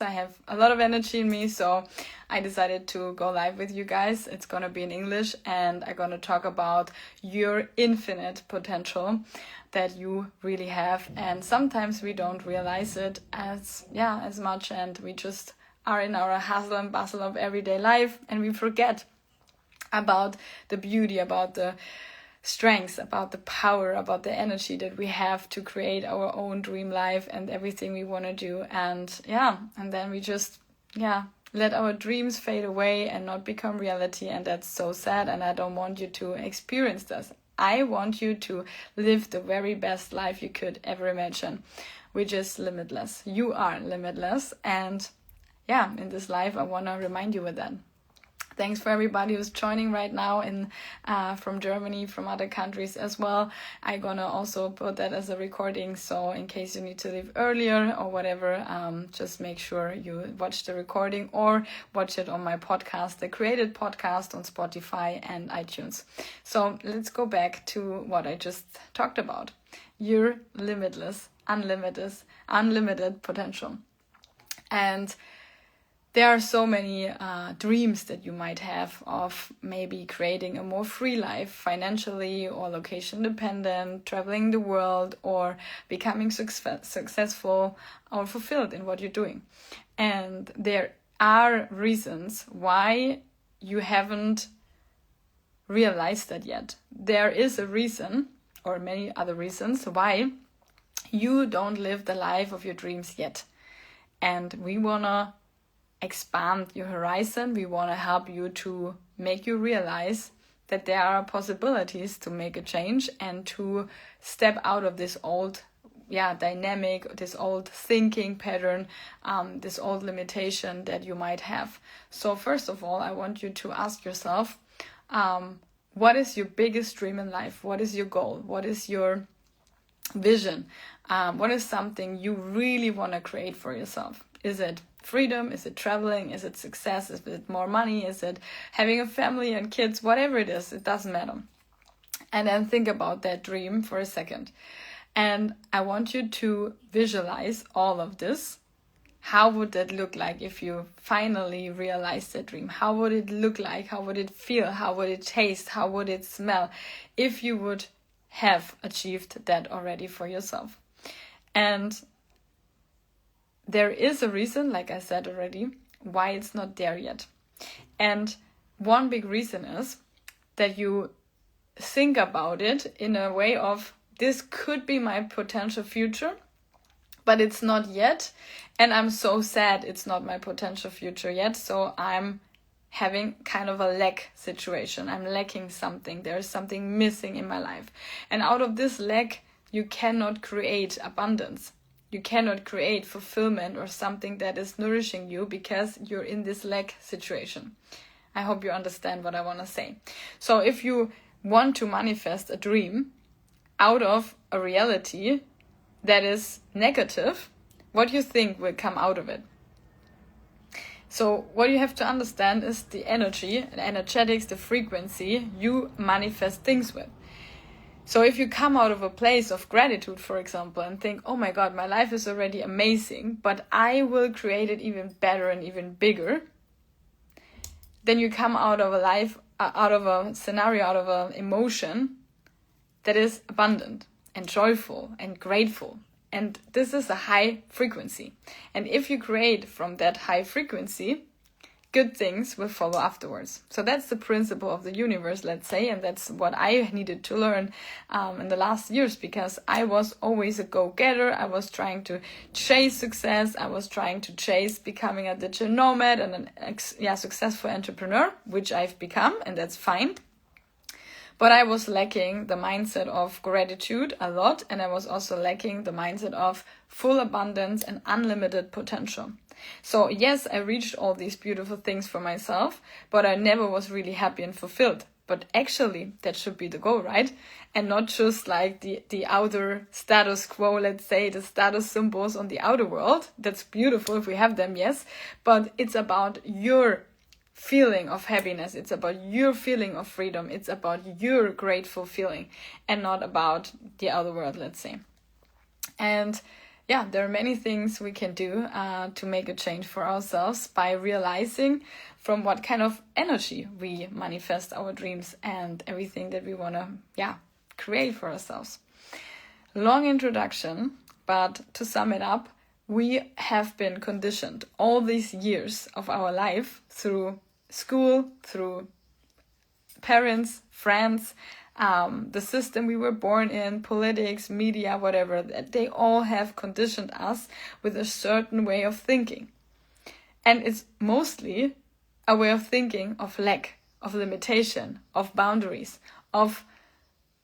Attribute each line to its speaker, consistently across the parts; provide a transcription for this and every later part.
Speaker 1: I have a lot of energy in me, so I decided to go live with you guys. It's going to be in English, and I'm going to talk about your infinite potential that you really have. And sometimes we don't realize it as much, and we just are in our hustle and bustle of everyday life, and we forget about the beauty, about the strengths, about the power, about the energy that we have to create our own dream life and everything we want to do. And then we just let our dreams fade away and not become reality, and that's so sad. And I don't want you to experience this. I want you to live the very best life you could ever imagine, which is limitless. You are limitless, and in this life I want to remind you with that. Thanks for everybody who's joining right now from Germany, from other countries as well. I'm gonna also put that as a recording, so in case you need to leave earlier or whatever, just make sure you watch the recording or watch it on my podcast, the Created Podcast on Spotify and iTunes. So let's go back to what I just talked about. Your limitless, unlimited potential. And there are so many dreams that you might have of maybe creating a more free life financially or location dependent, traveling the world, or becoming successful or fulfilled in what you're doing. And there are reasons why you haven't realized that yet. There is a reason, or many other reasons, why you don't live the life of your dreams yet. And we want to expand your horizon. We want to help you to make you realize that there are possibilities to make a change and to step out of this old dynamic, this old thinking pattern, this old limitation that you might have. So first of all, I want you to ask yourself, what is your biggest dream in life? What is your goal? What is your vision? What is something you really want to create for yourself? Is it freedom? Is it traveling? Is it success? Is it more money? Is it having a family and kids? Whatever it is, it doesn't matter. And then think about that dream for a second. And I want you to visualize all of this. How would that look like if you finally realized that dream? How would it look like? How would it feel? How would it taste? How would it smell if you would have achieved that already for yourself? And there is a reason, like I said already, why it's not there yet. And one big reason is that you think about it in a way of, this could be my potential future, but it's not yet. And I'm so sad it's not my potential future yet. So I'm having kind of a lack situation. I'm lacking something. There is something missing in my life. And out of this lack, you cannot create abundance. You cannot create fulfillment or something that is nourishing you because you're in this lack situation. I hope you understand what I want to say. So if you want to manifest a dream out of a reality that is negative, what do you think will come out of it? So what you have to understand is the energy, the energetics, the frequency you manifest things with. So if you come out of a place of gratitude, for example, and think, oh my God, my life is already amazing, but I will create it even better and even bigger, then you come out of a life, out of a scenario, out of an emotion that is abundant and joyful and grateful. And this is a high frequency. And if you create from that high frequency, good things will follow afterwards. So that's the principle of the universe, let's say, and that's what I needed to learn in the last years, because I was always a go-getter. I was trying to chase success. I was trying to chase becoming a digital nomad and a successful entrepreneur, which I've become, and that's fine. But I was lacking the mindset of gratitude a lot, and I was also lacking the mindset of full abundance and unlimited potential. So yes, I reached all these beautiful things for myself, but I never was really happy and fulfilled. But actually, that should be the goal, right? And not just like the outer status quo, let's say, the status symbols on the outer world. That's beautiful if we have them, yes. But it's about your feeling of happiness. It's about your feeling of freedom. It's about your grateful feeling and not about the outer world, let's say. And yeah, there are many things we can do to make a change for ourselves by realizing from what kind of energy we manifest our dreams and everything that we want to, create for ourselves. Long introduction, but to sum it up, we have been conditioned all these years of our life through school, through parents, friends, the system we were born in, politics, media, whatever, they all have conditioned us with a certain way of thinking. And it's mostly a way of thinking of lack, of limitation, of boundaries, of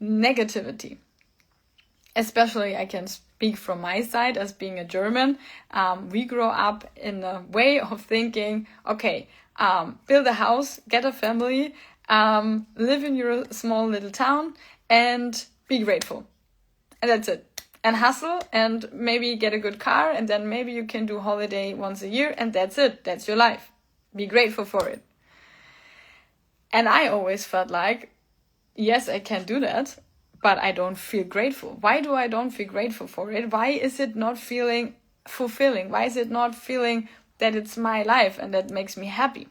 Speaker 1: negativity. Especially I can speak from my side as being a German. We grow up in a way of thinking, okay, build a house, get a family, live in your small little town and be grateful. And that's it. And hustle and maybe get a good car and then maybe you can do holiday once a year and that's it. That's your life. Be grateful for it. And I always felt like, yes, I can do that, but I don't feel grateful. Why do I don't feel grateful for it? Why is it not feeling fulfilling? Why is it not feeling that it's my life and that makes me happy?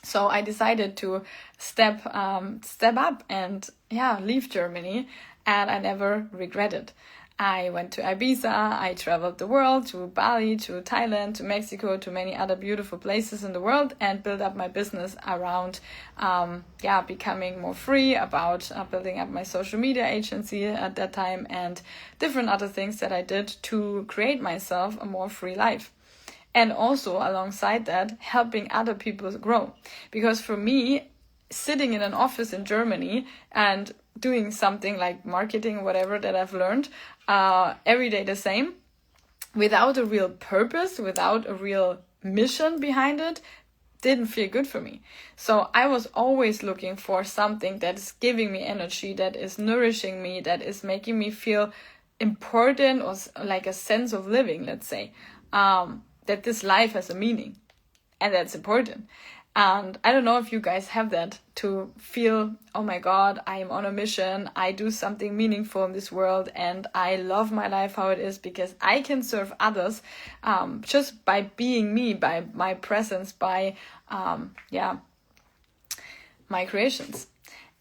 Speaker 1: So I decided to step up and leave Germany, and I never regret it. I went to Ibiza, I traveled the world, to Bali, to Thailand, to Mexico, to many other beautiful places in the world, and built up my business around becoming more free, about building up my social media agency at that time, and different other things that I did to create myself a more free life. And also alongside that, helping other people grow. Because for me, sitting in an office in Germany and doing something like marketing or whatever that I've learned every day the same, without a real purpose, without a real mission behind it, didn't feel good for me. So I was always looking for something that is giving me energy, that is nourishing me, that is making me feel important, or like a sense of living, let's say. That this life has a meaning, and that's important. And I don't know if you guys have that, to feel, oh my God, I am on a mission, I do something meaningful in this world, and I love my life how it is because I can serve others just by being me, by my presence, by my creations.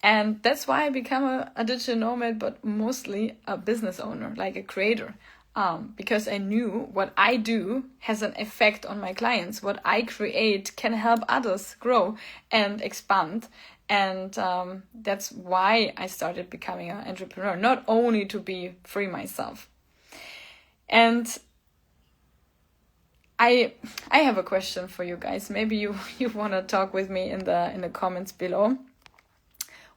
Speaker 1: And that's why I become a digital nomad, but mostly a business owner, like a creator. Because I knew what I do has an effect on my clients. What I create can help others grow and expand. And that's why I started becoming an entrepreneur, not only to be free myself. And I have a question for you guys. Maybe you want to talk with me in the comments below.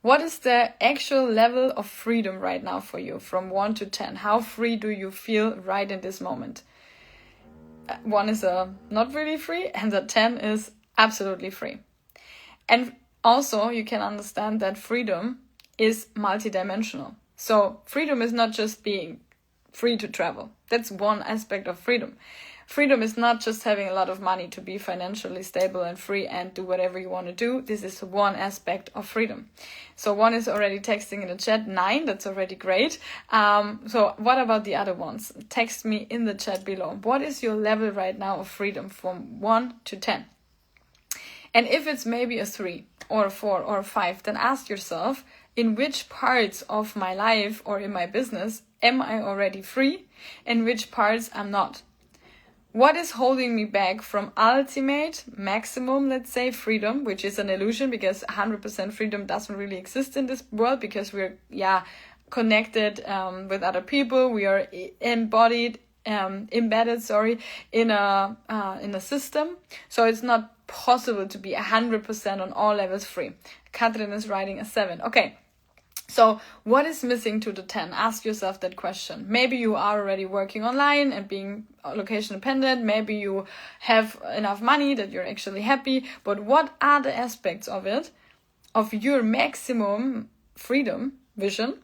Speaker 1: What is the actual level of freedom right now for you from 1 to 10? How free do you feel right in this moment? 1 is not really free and the 10 is absolutely free. And also you can understand that freedom is multidimensional. So freedom is not just being free to travel. That's one aspect of freedom. Freedom is not just having a lot of money to be financially stable and free and do whatever you want to do. This is one aspect of freedom. So 1 is already texting in the chat. 9, that's already great. So what about the other ones? Text me in the chat below. What is your level right now of freedom from 1 to 10? And if it's maybe a 3 or a 4 or a 5, then ask yourself, in which parts of my life or in my business am I already free and which parts I'm not? What is holding me back from ultimate, maximum, let's say, freedom, which is an illusion because 100% freedom doesn't really exist in this world because we're, connected with other people. We are embedded, in a system. So it's not possible to be 100% on all levels free. Katrin is writing a 7. Okay. So what is missing to the 10? Ask yourself that question. Maybe you are already working online and being location dependent. Maybe you have enough money that you're actually happy. But what are the aspects of it, of your maximum freedom vision,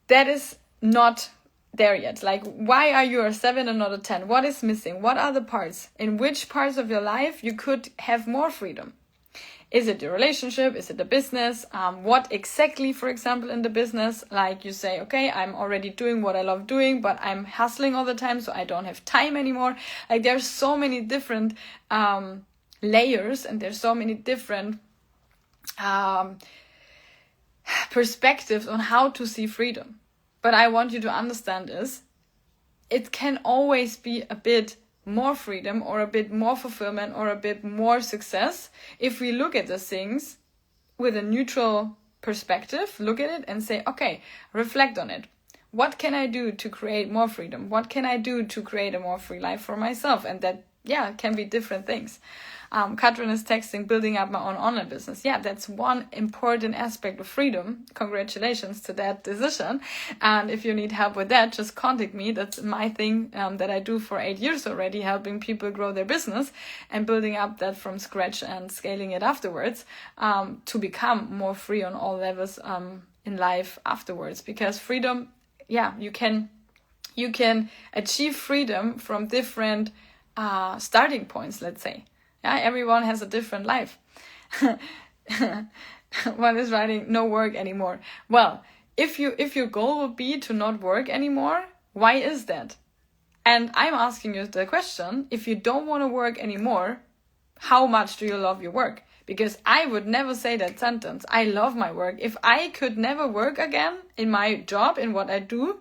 Speaker 1: that is not there yet? Like, why are you a 7 and not a 10? What is missing? What are the parts? In which parts of your life you could have more freedom? Is it your relationship? Is it a business? What exactly, for example, in the business? Like you say, okay, I'm already doing what I love doing, but I'm hustling all the time, so I don't have time anymore. Like there's so many different layers, and there's so many different perspectives on how to see freedom. But I want you to understand is, it can always be a bit more freedom or a bit more fulfillment or a bit more success if we look at the things with a neutral perspective, look at it and say, okay, reflect on it. What can I do to create more freedom? What can I do to create a more free life for myself? And that, can be different things. Katrin is texting, building up my own online business. Yeah, that's one important aspect of freedom. Congratulations to that decision. And if you need help with that, just contact me. That's my thing that I do for 8 years already, helping people grow their business and building up that from scratch and scaling it afterwards to become more free on all levels in life afterwards. Because freedom, you can achieve freedom from different starting points, let's say. Everyone has a different life. One is writing, no work anymore. Well, if your goal would be to not work anymore, why is that? And I'm asking you the question, if you don't want to work anymore, how much do you love your work? Because I would never say that sentence. I love my work. If I could never work again in my job, in what I do,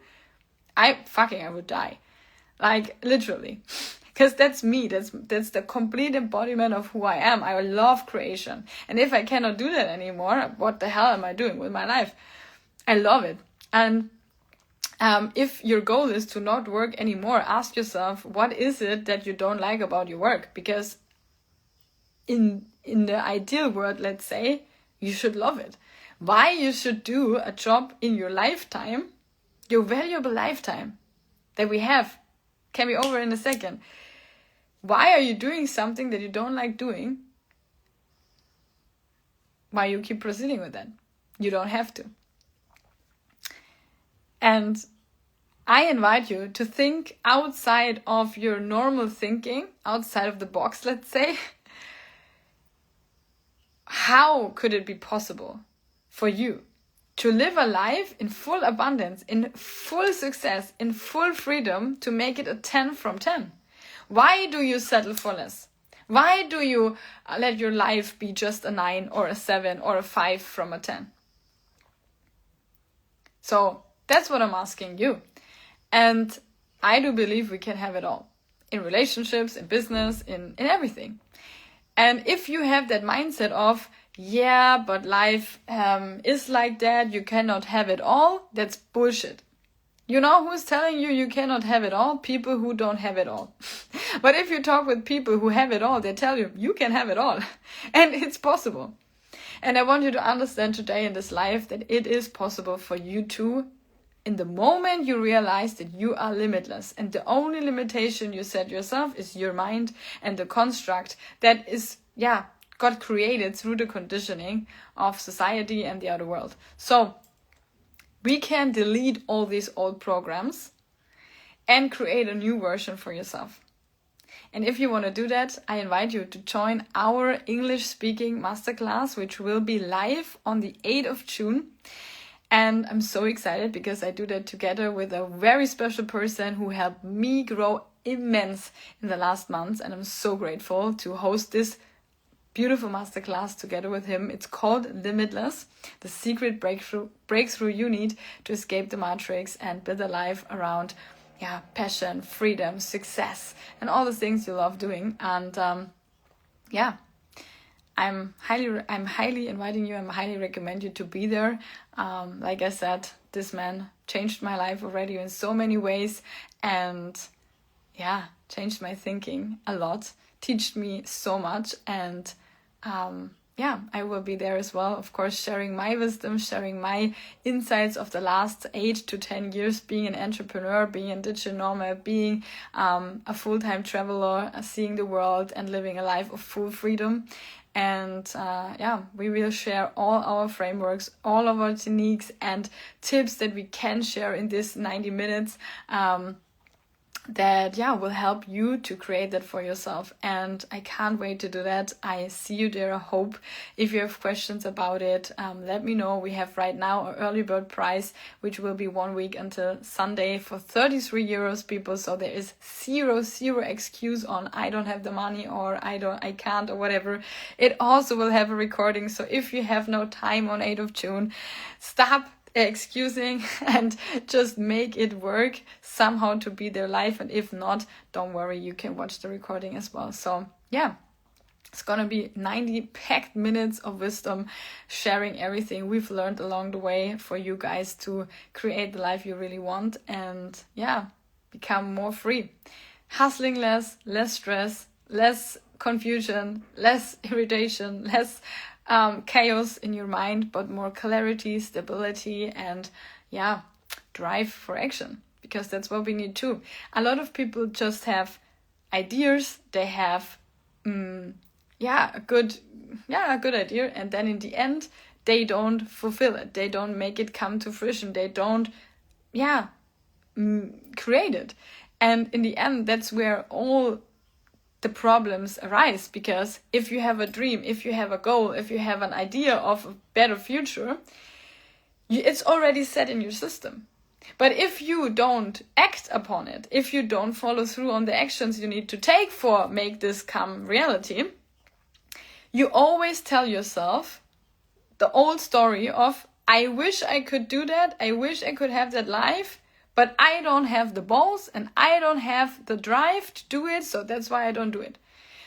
Speaker 1: I would die. Like, literally. Because that's me. That's the complete embodiment of who I am. I love creation. And if I cannot do that anymore, what the hell am I doing with my life? I love it. And if your goal is to not work anymore, ask yourself, what is it that you don't like about your work? Because in the ideal world, let's say, you should love it. Why you should do a job in your lifetime, your valuable lifetime that we have, can be over in a second. Why are you doing something that you don't like doing? Why you keep proceeding with that? You don't have to. And I invite you to think outside of your normal thinking, outside of the box, let's say. How could it be possible for you to live a life in full abundance, in full success, in full freedom, to make it a 10 from 10? Why do you settle for less? Why do you let your life be just a 9 or a 7 or a 5 from a 10? So that's what I'm asking you. And I do believe we can have it all. In relationships, in business, in everything. And if you have that mindset of, but life is like that, you cannot have it all, that's bullshit. You know who's telling you cannot have it all? People who don't have it all. But if you talk with people who have it all, they tell you can have it all. And it's possible. And I want you to understand today in this life that it is possible for you to, in the moment you realize that you are limitless. And the only limitation you set yourself is your mind and the construct that is, got created through the conditioning of society and the outer world. So we can delete all these old programs and create a new version for yourself. And if you want to do that, I invite you to join our English speaking masterclass, which will be live on the 8th of June. And I'm so excited because I do that together with a very special person who helped me grow immense in the last months. And I'm so grateful to host this beautiful masterclass together with him. It's called Limitless, the secret breakthrough you need to escape the matrix and build a life around passion, freedom, success, and all the things you love doing. And I'm highly inviting you. I'm highly recommend you to be there. Like I said, this man changed my life already in so many ways, and changed my thinking a lot, taught me so much. And I will be there as well, of course, sharing my wisdom, sharing my insights of the last 8 to 10 years being an entrepreneur, being a digital nomad, being a full-time traveler, seeing the world and living a life of full freedom. And we will share all our frameworks, all of our techniques and tips that we can share in this 90 minutes. that will help you to create that for yourself. And I can't wait to do that. I see you there. I hope if you have questions about it, let me know. We have right now an early bird price, which will be 1 week until Sunday for 33 euros, people. So there is zero excuse on I don't have the money or I can't or whatever. It also will have a recording. So if you have no time on 8th of June, stop excusing and just make it work somehow to be there live. And if not, don't worry, you can watch the recording as well. So yeah, it's gonna be 90 packed minutes of wisdom, sharing everything we've learned along the way for you guys to create the life you really want and become more free, hustling less stress, less confusion, less irritation, less chaos in your mind, but more clarity, stability, and drive for action, because that's what we need too. A lot of people just have ideas, they have a good idea, and then in the end they don't fulfill it, they don't make it come to fruition, they don't create it. And in the end, that's where all the problems arise, because if you have a dream, if you have a goal, if you have an idea of a better future, it's already set in your system. But if you don't act upon it, if you don't follow through on the actions you need to take for make this come reality, you always tell yourself the old story of, I wish I could do that, I wish I could have that life, but I don't have the balls and I don't have the drive to do it, so that's why I don't do it.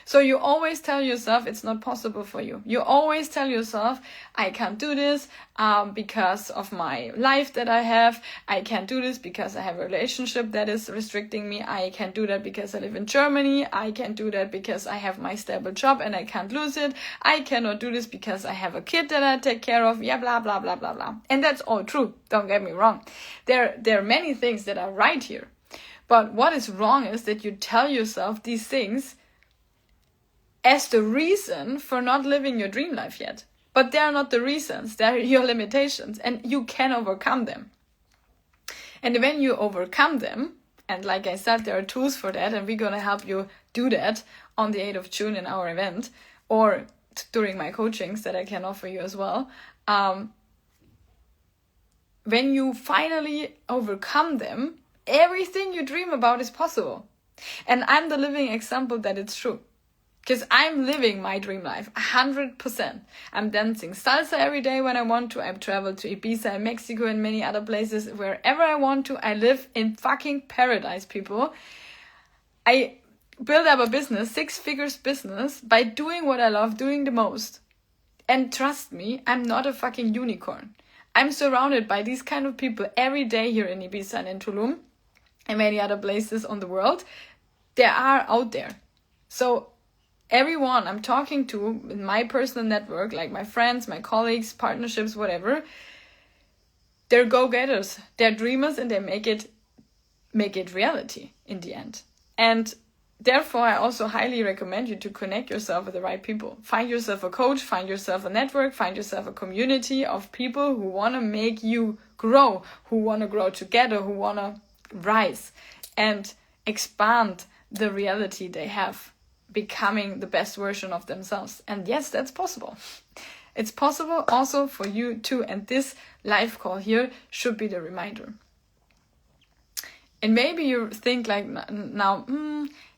Speaker 1: So you always tell yourself it's not possible for you. You always tell yourself, I can't do this because of my life that I have. I can't do this because I have a relationship that is restricting me. I can't do that because I live in Germany. I can't do that because I have my stable job and I can't lose it. I cannot do this because I have a kid that I take care of. Yeah, blah, blah, blah, blah, blah. And that's all true. Don't get me wrong. There are many things that are right here. But what is wrong is that you tell yourself these things as the reason for not living your dream life yet. But they are not the reasons, they are your limitations, and you can overcome them. And when you overcome them, and like I said, there are tools for that, and we're going to help you do that on the 8th of June in our event, or during my coachings that I can offer you as well. When you finally overcome them, everything you dream about is possible. And I'm the living example that it's true. Because I'm living my dream life 100%. I'm dancing salsa every day when I want to. I've traveled to Ibiza and Mexico and many other places. Wherever I want to, I live in fucking paradise, people. I build up a business, 6 figures business, by doing what I love, doing the most. And trust me, I'm not a fucking unicorn. I'm surrounded by these kind of people every day here in Ibiza and in Tulum and many other places on the world. They are out there. So everyone I'm talking to in my personal network, like my friends, my colleagues, partnerships, whatever, they're go-getters, they're dreamers, and they make it reality in the end. And therefore, I also highly recommend you to connect yourself with the right people. Find yourself a coach, find yourself a network, find yourself a community of people who want to make you grow, who want to grow together, who want to rise and expand the reality they have, becoming the best version of themselves. And yes, that's possible. It's possible also for you too. And this live call here should be the reminder. And maybe you think like now,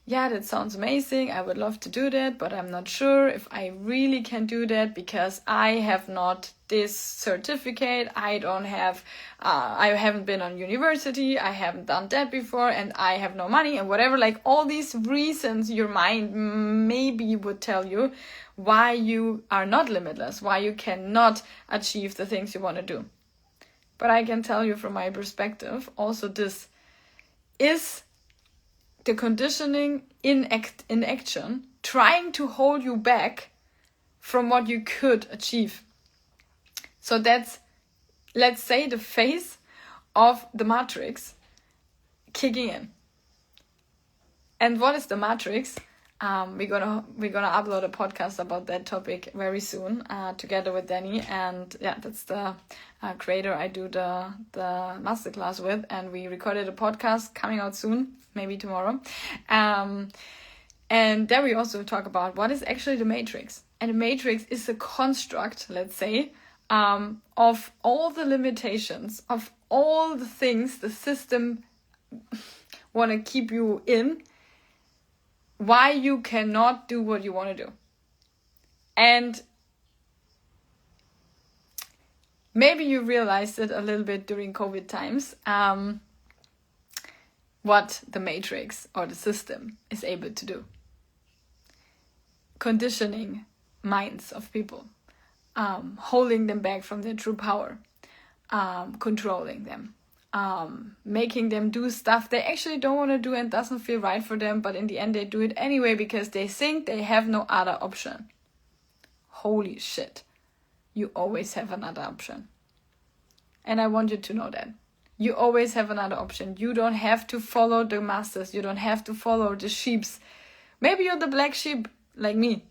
Speaker 1: that sounds amazing. I would love to do that, but I'm not sure if I really can do that because I have not this certificate. I don't have, I haven't been on university. I haven't done that before, and I have no money and whatever. Like all these reasons your mind maybe would tell you why you are not limitless, why you cannot achieve the things you want to do. But I can tell you from my perspective, also this is the conditioning in action, trying to hold you back from what you could achieve. So that's, let's say, the phase of the matrix kicking in. And what is the matrix? We're gonna upload a podcast about that topic very soon, together with Danny, and that's the creator I do the masterclass with, and we recorded a podcast coming out soon. maybe tomorrow. And there we also talk about what is actually the matrix. And the matrix is a construct, let's say, of all the limitations, of all the things the system want to keep you in, why you cannot do what you want to do. And maybe you realized it a little bit during COVID times, what the matrix or the system is able to do. Conditioning minds of people, holding them back from their true power, controlling them, making them do stuff they actually don't want to do and doesn't feel right for them, but in the end they do it anyway because they think they have no other option. Holy shit. You always have another option. And I want you to know that. You always have another option. You don't have to follow the masters. You don't have to follow the sheeps. Maybe you're the black sheep, like me.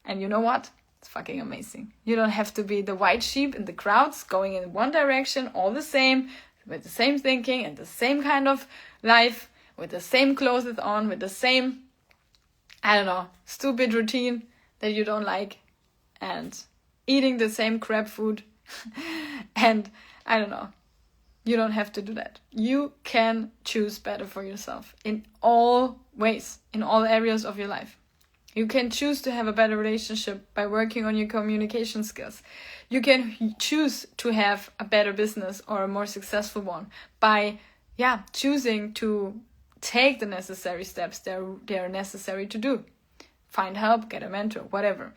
Speaker 1: And you know what? It's fucking amazing. You don't have to be the white sheep in the crowds going in one direction, all the same, with the same thinking and the same kind of life, with the same clothes on, with the same, I don't know, stupid routine that you don't like, and eating the same crap food. And I don't know. You don't have to do that. You can choose better for yourself in all ways, in all areas of your life. You can choose to have a better relationship by working on your communication skills. You can choose to have a better business or a more successful one by, choosing to take the necessary steps they are necessary to do. Find help, get a mentor, whatever.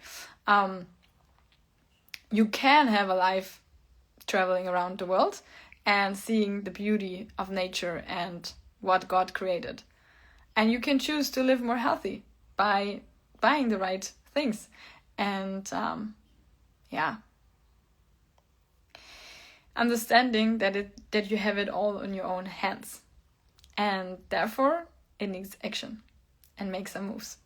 Speaker 1: You can have a life traveling around the world and seeing the beauty of nature and what God created. And you can choose to live more healthy by buying the right things. And understanding that you have it all in your own hands. And therefore, it needs action and make some moves.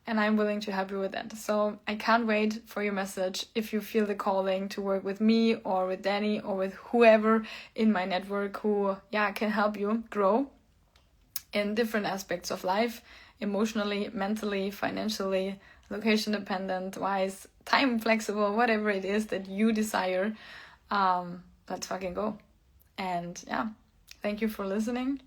Speaker 1: And I'm willing to help you with that. So I can't wait for your message. If you feel the calling to work with me or with Danny or with whoever in my network who can help you grow in different aspects of life, emotionally, mentally, financially, location dependent wise, time flexible, whatever it is that you desire, let's fucking go. And thank you for listening.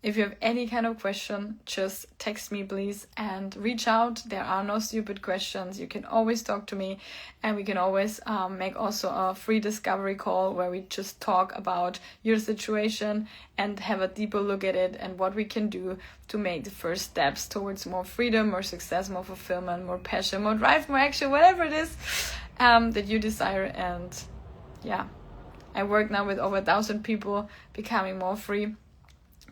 Speaker 1: If you have any kind of question, just text me, please, and reach out. There are no stupid questions. You can always talk to me, and we can always make also a free discovery call where we just talk about your situation and have a deeper look at it and what we can do to make the first steps towards more freedom, more success, more fulfillment, more passion, more drive, more action, whatever it is that you desire. And I work now with over 1,000 people becoming more free,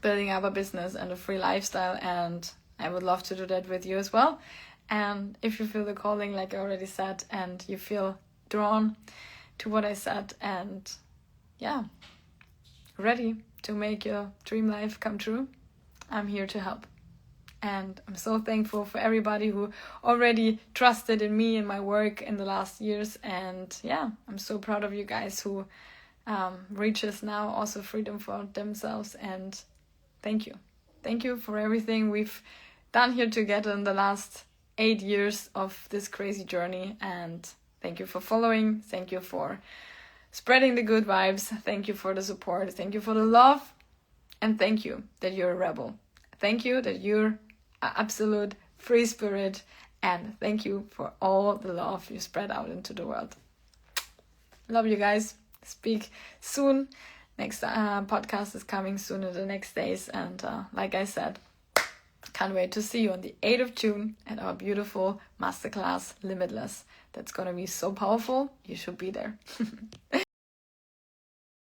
Speaker 1: building up a business and a free lifestyle, and I would love to do that with you as well. And if you feel the calling, like I already said, and you feel drawn to what I said and ready to make your dream life come true, I'm here to help. And I'm so thankful for everybody who already trusted in me and my work in the last years. And I'm so proud of you guys who reaches now also freedom for themselves. And thank you. Thank you for everything we've done here together in the last 8 years of this crazy journey. And thank you for following. Thank you for spreading the good vibes. Thank you for the support. Thank you for the love. And thank you that you're a rebel. Thank you that you're an absolute free spirit. And thank you for all the love you spread out into the world. Love you guys. Speak soon. Next podcast is coming soon in the next days. And like I said, can't wait to see you on the 8th of June at our beautiful masterclass, Limitless. That's going to be so powerful. You should be there.